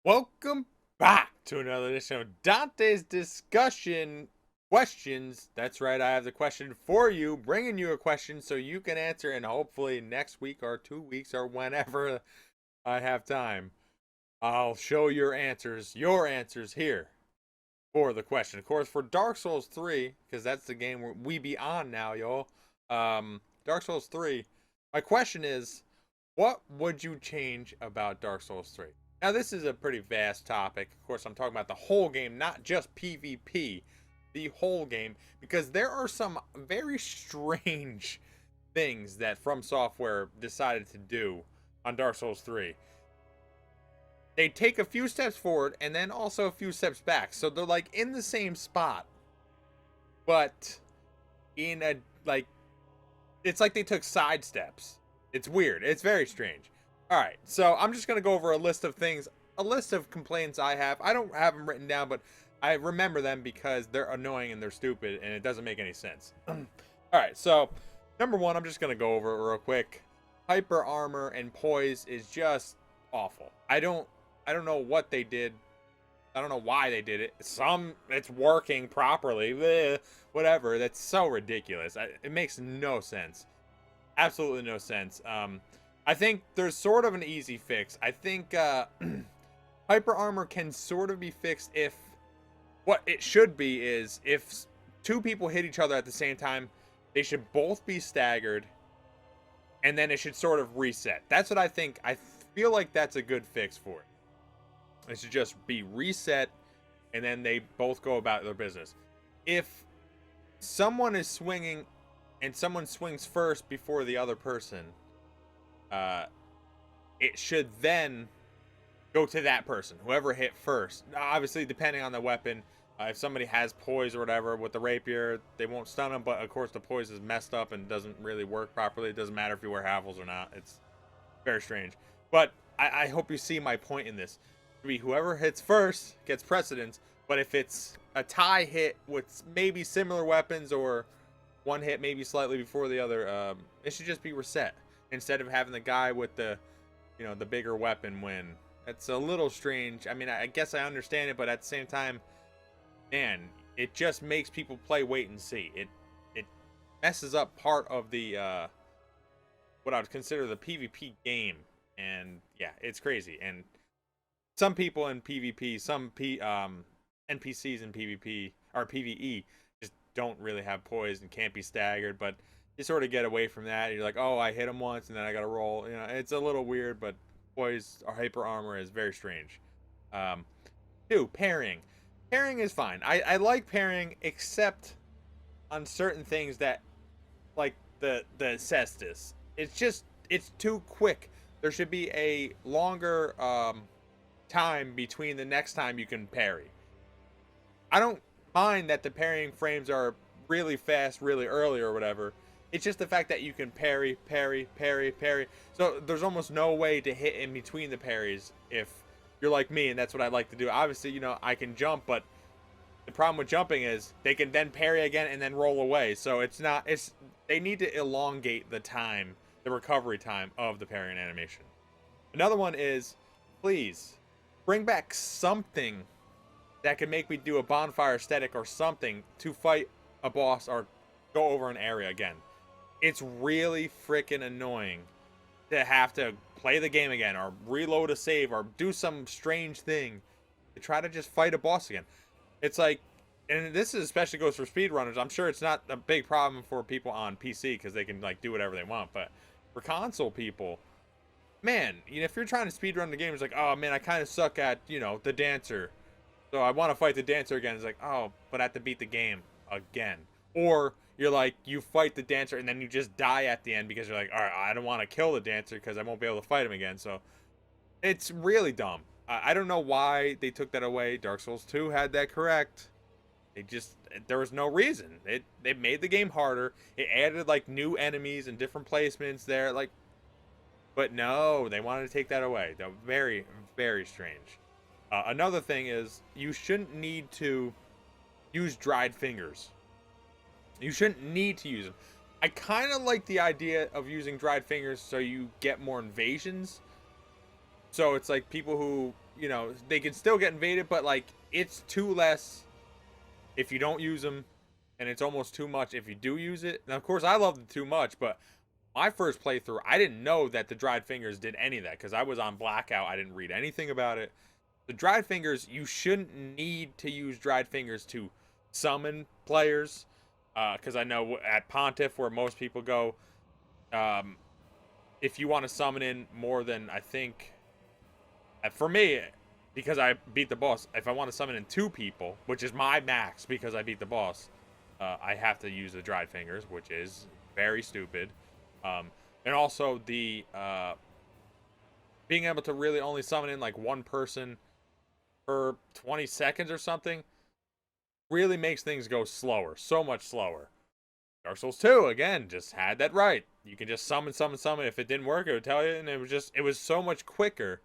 Welcome back to another edition of Dante's Discussion Questions. That's right, I have the question for you, bringing you a question so you can answer, and hopefully next week or 2 weeks or whenever I have time, I'll show your answers here for the question. Of course, for Dark Souls 3, because that's the game we be on now, y'all. Dark Souls 3, my question is, what would you change about Dark Souls 3? Now, this is a pretty vast topic. Of course, I'm talking about the whole game, not just PvP, the whole game, because there are some very strange things that From Software decided to do on Dark Souls 3. They take a few steps forward and then also a few steps back. So they're like in the same spot, but in a like it's like they took side steps. It's weird. It's very strange. All right, so I'm just gonna go over a list of things, a list of complaints I have. I don't have them written down, but I remember them because they're annoying and they're stupid, and it doesn't make any sense. All right, so number one, I'm just gonna go over it real quick. Hyper armor and poise is just awful. I don't know what they did. I don't know why they did it. It's working properly. Bleh, whatever. That's so ridiculous. It makes no sense. Absolutely no sense. I think there's sort of an easy fix. I think hyper armor can sort of be fixed if what it should be is if two people hit each other at the same time, they should both be staggered, and then it should sort of reset. That's what I think. I feel like that's a good fix for it. It should just be reset, and then they both go about their business. If someone is swinging and someone swings first before the other person, it should then go to that person, whoever hit first. Obviously, depending on the weapon, if somebody has poise or whatever with the rapier, they won't stun them, but of course the poise is messed up and doesn't really work properly. It doesn't matter if you wear Havels or not. It's very strange. But I hope you see my point in this. Whoever hits first gets precedence, but if it's a tie hit with maybe similar weapons or one hit maybe slightly before the other, it should just be reset instead of having the guy with the bigger weapon win. It's a little strange. I mean, I guess I understand it, but at the same time, man, it just makes people play wait and see. It messes up part of the what I would consider the PvP game, and yeah, it's crazy. And some people in PvP, some NPCs in PvP or PvE just don't really have poise and can't be staggered, but you sort of get away from that. You're like, oh, I hit him once and then I gotta roll. It's a little weird, but poise or hyper armor is very strange. Two, pairing. Pairing is fine. I like pairing, except on certain things that, like the cestus. It's too quick. There should be a longer time between the next time you can parry. I don't mind that the parrying frames are really fast, really early or whatever. It's just the fact that you can parry, parry, parry, parry. So there's almost no way to hit in between the parries if you're like me, and that's what I like to do. Obviously, I can jump, but the problem with jumping is they can then parry again and then roll away. So they need to elongate the time, the recovery time of the parrying animation. Another one is, please bring back something that can make me do a bonfire aesthetic or something to fight a boss or go over an area again. It's really freaking annoying to have to play the game again or reload a save or do some strange thing to try to just fight a boss again. It's like, and this especially goes for speedrunners. I'm sure it's not a big problem for people on PC because they can do whatever they want, but for console people, man, if you're trying to speedrun the game, it's like, oh man, I kind of suck at, the dancer. So I want to fight the dancer again. It's like, oh, but I have to beat the game again. Or you're like, you fight the dancer and then you just die at the end because you're like, all right, I don't want to kill the dancer because I won't be able to fight him again. So it's really dumb. I don't know why they took that away. Dark Souls 2 had that correct. There was no reason. They made the game harder. It added new enemies and different placements there. But no, they wanted to take that away. That was very, very strange. Another thing is you shouldn't need to use dried fingers. You shouldn't need to use them. I kind of like the idea of using dried fingers so you get more invasions. So it's like people who, you know, they can still get invaded, but like it's two less if you don't use them, and it's almost too much if you do use it. Now, of course, I love the too much, but my first playthrough, I didn't know that the dried fingers did any of that because I was on blackout. I didn't read anything about it. The dried fingers, you shouldn't need to use dried fingers to summon players, because I know at Pontiff, where most people go, um, if you want to summon in more than, I think, for me, because I beat the boss, if I want to summon in 2 people, which is my max because I beat the boss, I have to use the dried fingers, which is very stupid. Um, and also the being able to really only summon in like 1 person per 20 seconds or something really makes things go slower, so much slower. Dark Souls 2 again just had that right. You can just summon, summon, summon. If it didn't work, it would tell you, and it was so much quicker.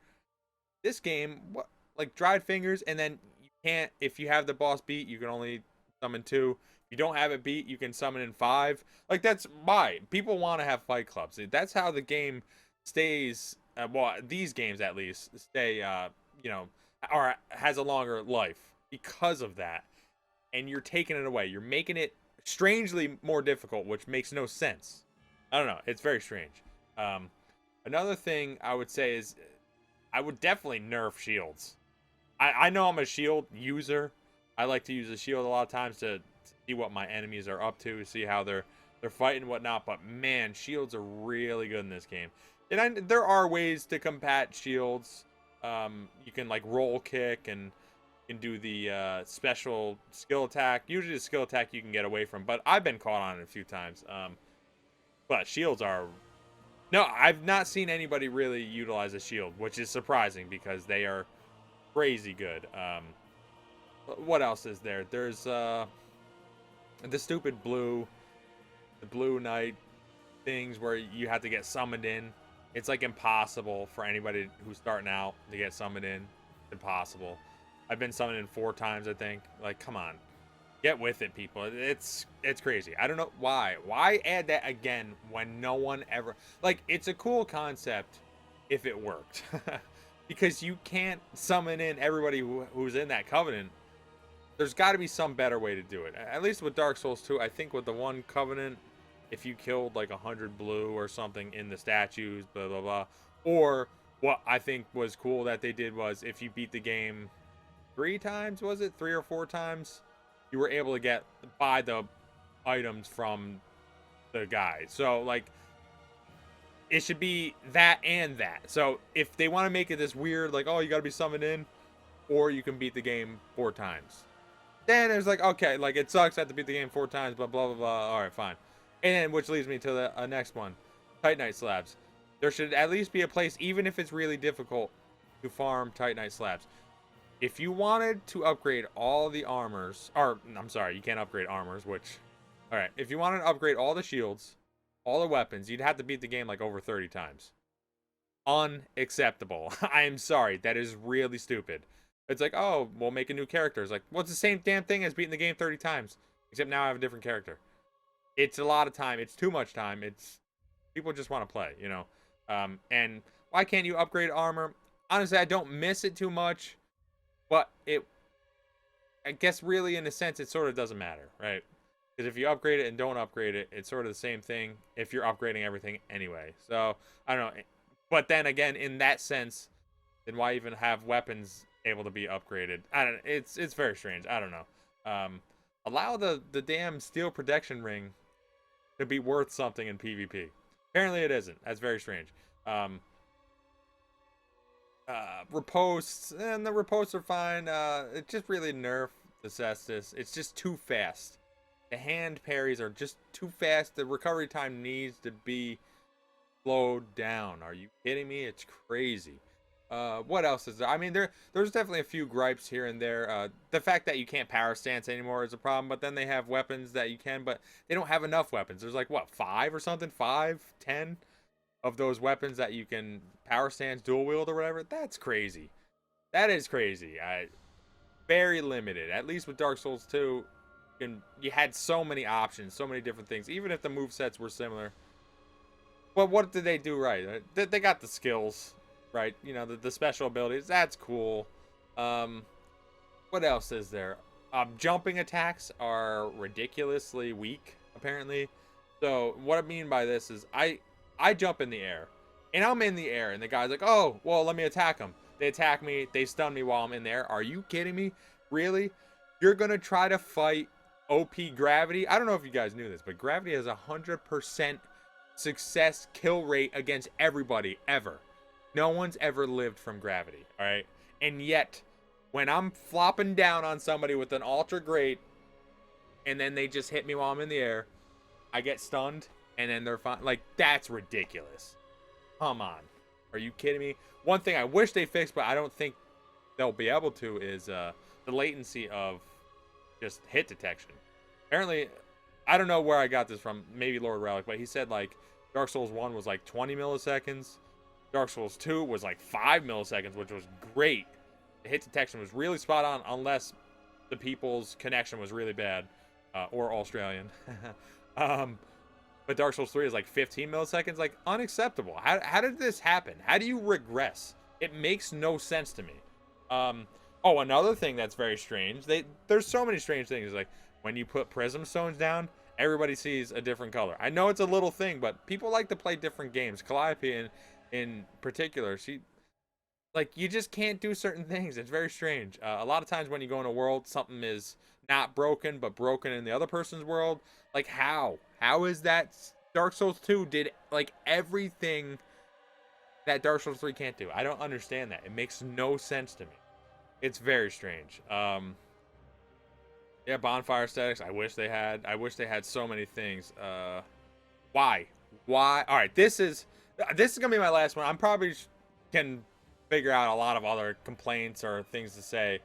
This game, what, like dried fingers, and then you can't, if you have the boss beat, you can only summon 2. If you don't have it beat, you can summon in 5. Like, that's why people want to have fight clubs. That's how the game stays, well, these games at least stay, you know, or has a longer life because of that. And you're taking it away. You're making it strangely more difficult, which makes no sense. I don't know. It's very strange. Another thing I would say is I would definitely nerf shields. I know I'm a shield user. I like to use a shield a lot of times to see what my enemies are up to, see how they're fighting and whatnot. But man, shields are really good in this game. And there are ways to combat shields. You can like roll kick, and you can do the special skill attack. Usually the skill attack you can get away from, but I've been caught on it a few times. But shields are... No, I've not seen anybody really utilize a shield, which is surprising because they are crazy good. What else is there? There's the stupid the blue knight things where you have to get summoned in. It's like impossible for anybody who's starting out to get summoned in. It's impossible. I've been summoned in 4 times, I think. Like, come on. Get with it, people. It's crazy. I don't know why. Why add that again when no one ever... Like, it's a cool concept if it worked. Because you can't summon in everybody who's in that covenant. There's got to be some better way to do it. At least with Dark Souls 2, I think with the one covenant, if you killed like 100 blue or something in the statues, blah, blah, blah. Or what I think was cool that they did was if you beat the game 3 times, was it? 3 or 4 times? You were able to buy the items from the guy. So like it should be that and that. So if they want to make it this weird, like, oh, you got to be summoned in, or you can beat the game 4 times, then it's like, okay, like it sucks I have to beat the game 4 times, but blah blah blah. All right, fine. And which leads me to the next one, Titanite slabs. There should at least be a place, even if it's really difficult, to farm Titanite slabs. If you wanted to upgrade all the armors, or I'm sorry, you can't upgrade armors, which, all right, if you wanted to upgrade all the shields, all the weapons, you'd have to beat the game like over 30 times. Unacceptable. I am sorry, that is really stupid. It's like, oh, we'll make a new character. It's like, well, it's the same damn thing as beating the game 30 times, except now I have a different character. It's a lot of time. It's too much time. It's people just want to play, you know. And why can't you upgrade armor? Honestly, I don't miss it too much. But I guess really in a sense, it sort of doesn't matter, right? Because if you upgrade it and don't upgrade it, it's sort of the same thing if you're upgrading everything anyway. So, I don't know. But then again, in that sense, then why even have weapons able to be upgraded? I don't know. It's very strange. I don't know. Allow the damn steel protection ring to be worth something in PvP. Apparently it isn't. That's very strange. Riposts, and the riposts are fine. It just really nerfed the Cestus. It's just too fast. The hand parries are just too fast. The recovery time needs to be slowed down. Are you kidding me? It's crazy. What else is there? I mean, there's definitely a few gripes here and there. The fact that you can't power stance anymore is a problem, but then they have weapons that you can, but they don't have enough weapons. There's like, what, 5 or something? 5, 10 of those weapons that you can power stance, dual wield, or whatever. That's crazy. That is crazy. Very limited. At least with Dark Souls 2, you had so many options, so many different things, even if the movesets were similar. But what did they do right? They got the skills. right? You know, the special abilities, that's cool. Um, what else is there? Jumping attacks are ridiculously weak, apparently. So what I mean by this is I jump in the air, and I'm in the air, and the guy's like, oh, well, let me attack him. They attack me, they stun me while I'm in there. Are you kidding me? Really? You're gonna try to fight OP Gravity? I don't know if you guys knew this, but Gravity has 100% success kill rate against everybody ever. No one's ever lived from Gravity, all right? And yet, when I'm flopping down on somebody with an Ultra Great, and then they just hit me while I'm in the air, I get stunned, and then they're fine. Like, that's ridiculous. Come on. Are you kidding me? One thing I wish they fixed, but I don't think they'll be able to, is the latency of just hit detection. Apparently, I don't know where I got this from. Maybe Lord Relic, but he said, like, Dark Souls 1 was like 20 milliseconds. Dark Souls 2 was like 5 milliseconds, which was great. The hit detection was really spot on, unless the people's connection was really bad, or Australian. But Dark Souls 3 is like 15 milliseconds, like unacceptable. How did this happen? How do you regress? It makes no sense to me. Oh, another thing that's very strange. There's so many strange things. Like when you put prism stones down, everybody sees a different color. I know it's a little thing, but people like to play different games. Calliope in particular, you just can't do certain things. It's very strange. A lot of times when you go in a world, something is not broken, but broken in the other person's world. Like, how? How is that? Dark Souls 2 did, like, everything that Dark Souls 3 can't do. I don't understand that. It makes no sense to me. It's very strange. Yeah, bonfire statics. I wish they had so many things. Why? All right, this is gonna be my last one. I'm probably can figure out a lot of other complaints or things to say.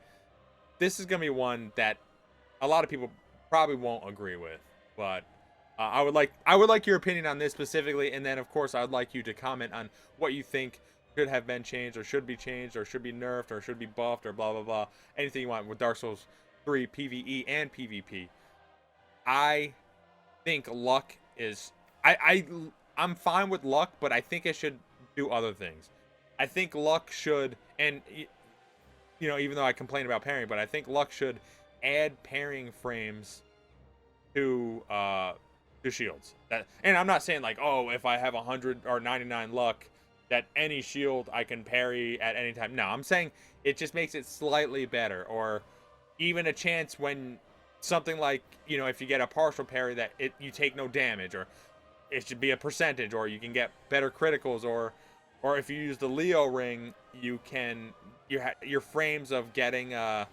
This is gonna be one that a lot of people probably won't agree with, but I would like your opinion on this specifically, and then of course I would like you to comment on what you think should have been changed, or should be changed, or should be nerfed, or should be buffed, or blah blah blah. Anything you want with Dark Souls 3 PvE and PvP. I think luck is I'm fine with luck, but I think it should do other things. I think luck should, and even though I complain about parrying, but I think luck should add parrying frames to shields. And I'm not saying like, oh, if I have 100 or 99 luck, that any shield I can parry at any time. No, I'm saying it just makes it slightly better, or even a chance when something like, if you get a partial parry that you take no damage, or it should be a percentage, or you can get better criticals, or if you use the Leo ring, your frames of getting a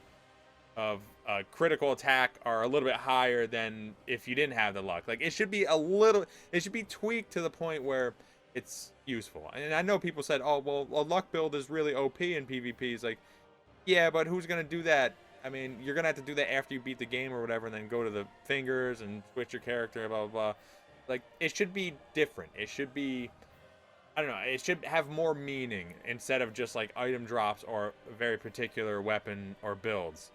critical attack are a little bit higher than if you didn't have the luck. Like, it should be tweaked to the point where it's useful. And I know people said, oh, well, a luck build is really OP in PvP. It's like, yeah, but who's going to do that? I mean, you're going to have to do that after you beat the game or whatever, and then go to the fingers and switch your character, blah, blah, blah. Like, it should be different. It should be, I don't know, it should have more meaning instead of just like item drops or very particular weapon or builds.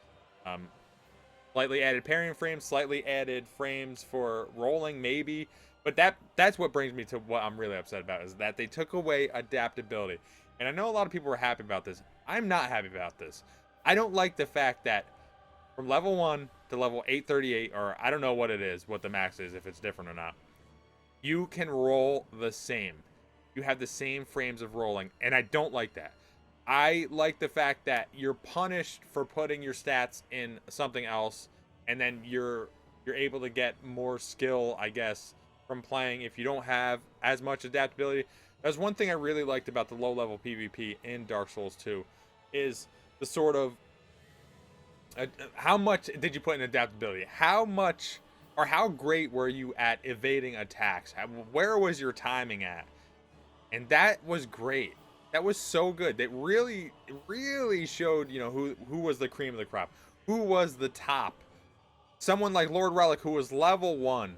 Slightly added parrying frames, slightly added frames for rolling, maybe. But that's what brings me to what I'm really upset about, is that they took away adaptability. And I know a lot of people were happy about this. I'm not happy about this. I don't like the fact that from level 1 to level 838, or I don't know what it is, what the max is, if it's different or not, you can roll the same. You have the same frames of rolling, and I don't like that. I like the fact that you're punished for putting your stats in something else, and then you're able to get more skill, I guess, from playing if you don't have as much adaptability. That's one thing I really liked about the low-level PvP in Dark Souls 2, is the sort of how much did you put in adaptability? How much, or how great were you at evading attacks? Where was your timing at? And that was great. That was so good. That really showed, who was the cream of the crop. Who was the top. Someone like Lord Relic, who was level 1,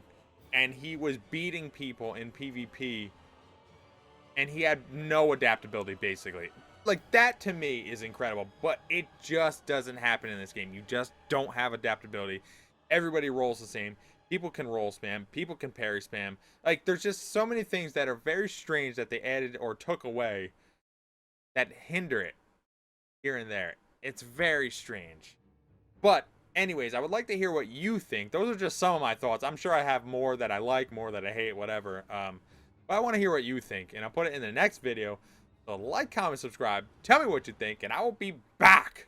and he was beating people in PvP, and he had no adaptability, basically. Like, that to me is incredible, but it just doesn't happen in this game. You just don't have adaptability. Everybody rolls the same. People can roll spam. People can parry spam. Like, there's just so many things that are very strange that they added or took away that hinder it here and there. It's very strange. But anyways, I would like to hear what you think. Those are just some of my thoughts. I'm sure I have more that I like, more that I hate, whatever. But I want to hear what you think, and I'll put it in the next video. So like, comment, subscribe. Tell me what you think, and I will be back.